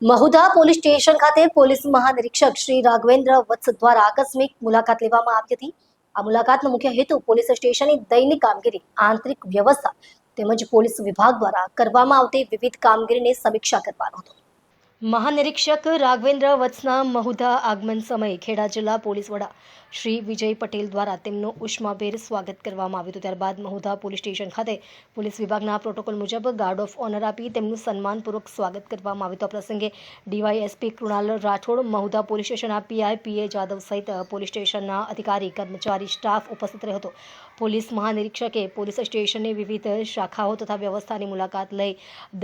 Mahudha police station ખાતે police મહાનિરીક્ષક Shri Raghavendra વત્સ દ્વારા આકસ્મિક મુલાકાત લેવામાં આવી હતી। આ મુલાકાતનો મુખ્ય હેતુ પોલીસ સ્ટેશનની દૈનિક કામગીરી, આંતરિક વ્યવસ્થા તેમજ પોલીસ વિભાગ દ્વારા કરવામાં આવતી વિવિધ કામગીરીની સમીક્ષા કરવાનો હતો। મહાનિરીક્ષક રાઘવેન્દ્ર વત્સના મહુધા આગમન સમયે ખેડા જિલ્લા પોલીસ વડા શ્રી વિજય પટેલ દ્વારા તેમનું ઉષ્માભેર સ્વાગત કરવામાં આવ્યું હતું। ત્યારબાદ મહુધા પોલીસ સ્ટેશન ખાતે પોલીસ વિભાગના પ્રોટોકોલ મુજબ ગાર્ડ ઓફ ઓનર આપી તેમનું સન્માનપૂર્વક સ્વાગત કરવામાં આવ્યું હતું। આ પ્રસંગે ડીવાયએસપી કૃણાલ રાઠોડ, મહુધા પોલીસ સ્ટેશનના પીઆઈ પીએ જાદવ સહિત પોલીસ સ્ટેશનના અધિકારી, કર્મચારી, સ્ટાફ ઉપસ્થિત રહ્યો હતો। પોલીસ મહાનિરીક્ષકે પોલીસ સ્ટેશનની વિવિધ શાખાઓ તથા વ્યવસ્થાની મુલાકાત લઈ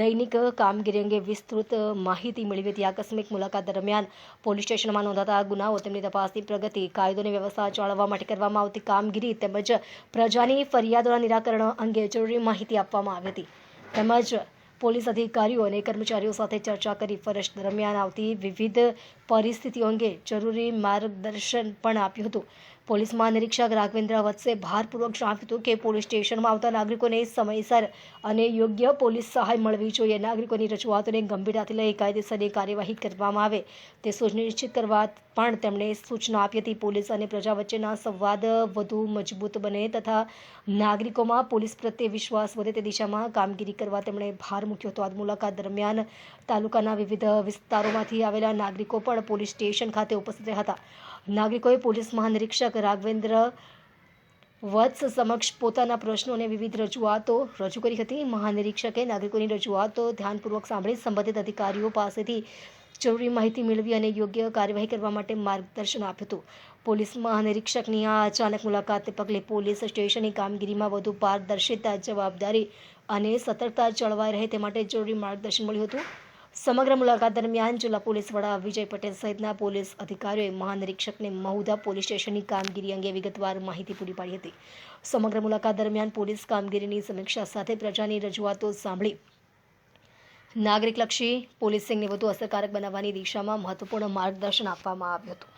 દૈનિક કામગીરી અંગે વિસ્તૃત માહિતી મેળવી હતી। આકસ્મિક મુલાકાત દરમિયાન પોલીસ સ્ટેશનમાં નોંધાતા ગુનાઓ, તેમની તપાસની પ્રગતિ, કાયદોની વ્યવસ્થા જાળવવા માટે કરવામાં આવતી કામગીરી તેમજ પ્રજાની ફરિયાદોના નિરાકરણ અંગે જરૂરી માહિતી આપવામાં આવી હતી। તેમજ પોલીસ અધિકારીઓ અને કર્મચારીઓ સાથે ચર્ચા કરી ફરજ દરમિયાન આવતી વિવિધ પરિસ્થિતિઓ અંગે જરૂરી માર્ગદર્શન પણ આપ્યું હતું। પોલીસ મહાનિરીક્ષક રાઘવેન્દ્ર વત્સે ભારપૂર્વક જણાવ્યું હતું કે પોલીસ સ્ટેશનમાં આવતા નાગરિકોને સમયસર અને યોગ્ય પોલીસ સહાય મળવી જોઈએ। નાગરિકોની રજૂઆતોને ગંભીરતાથી લઈ કાયદેસરની કાર્યવાહી કરવામાં આવે તે સુનિશ્ચિત કરવા પણ તેમણે સૂચના આપી હતી। પોલીસ અને પ્રજા વચ્ચેના સંવાદ વધુ મજબૂત બને તથા નાગરિકોમાં પોલીસ પ્રત્યે વિશ્વાસ વધે તે દિશામાં કામગીરી કરવા તેમણે ભાર મૂક્યો હતો। આ મુલાકાત દરમિયાન તાલુકાના વિવિધ વિસ્તારોમાંથી આવેલા નાગરિકો પણ પોલીસ સ્ટેશન ખાતે ઉપસ્થિત રહ્યા હતા। નાગરિકોએ પોલીસ મહાનિરીક્ષક રાઘવેન્દ્ર વત્સ સમક્ષ પોતાના પ્રશ્નો અને વિવિધ રજૂઆતો રજૂ કરી હતી। મહાનિરીક્ષકે નાગરિકોની રજૂઆતો ધ્યાનપૂર્વક સાંભળી સંબંધિત અધિકારીઓ પાસેથી જરૂરી માહિતી મેળવી અને યોગ્ય કાર્યવાહી કરવા માટે માર્ગદર્શન આપ્યું હતું। પોલીસ મહાનિરીક્ષકની આ અચાનક મુલાકાતને પગલે પોલીસ સ્ટેશનની કામગીરીમાં વધુ પારદર્શિતા, જવાબદારી અને સતર્કતા જળવાઈ રહે તે માટે જરૂરી માર્ગદર્શન મળ્યું હતું। સમગ્ર મુલાકાત દરમિયાન જિલ્લા પોલીસ વડા વિજય પટેલ સહિતના પોલીસ અધિકારીઓએ મહાનિરીક્ષકને મહુધા પોલીસ સ્ટેશનની કામગીરી અંગે વિગતવાર માહિતી પૂરી પાડી હતી। સમગ્ર મુલાકાત દરમિયાન પોલીસ કામગીરીની સમીક્ષા સાથે પ્રજાની રજૂઆતો સાંભળી નાગરિકલક્ષી પોલીસિંગને વધુ અસરકારક બનાવવાની દિશામાં મહત્વપૂર્ણ માર્ગદર્શન આપવામાં આવ્યું હતું।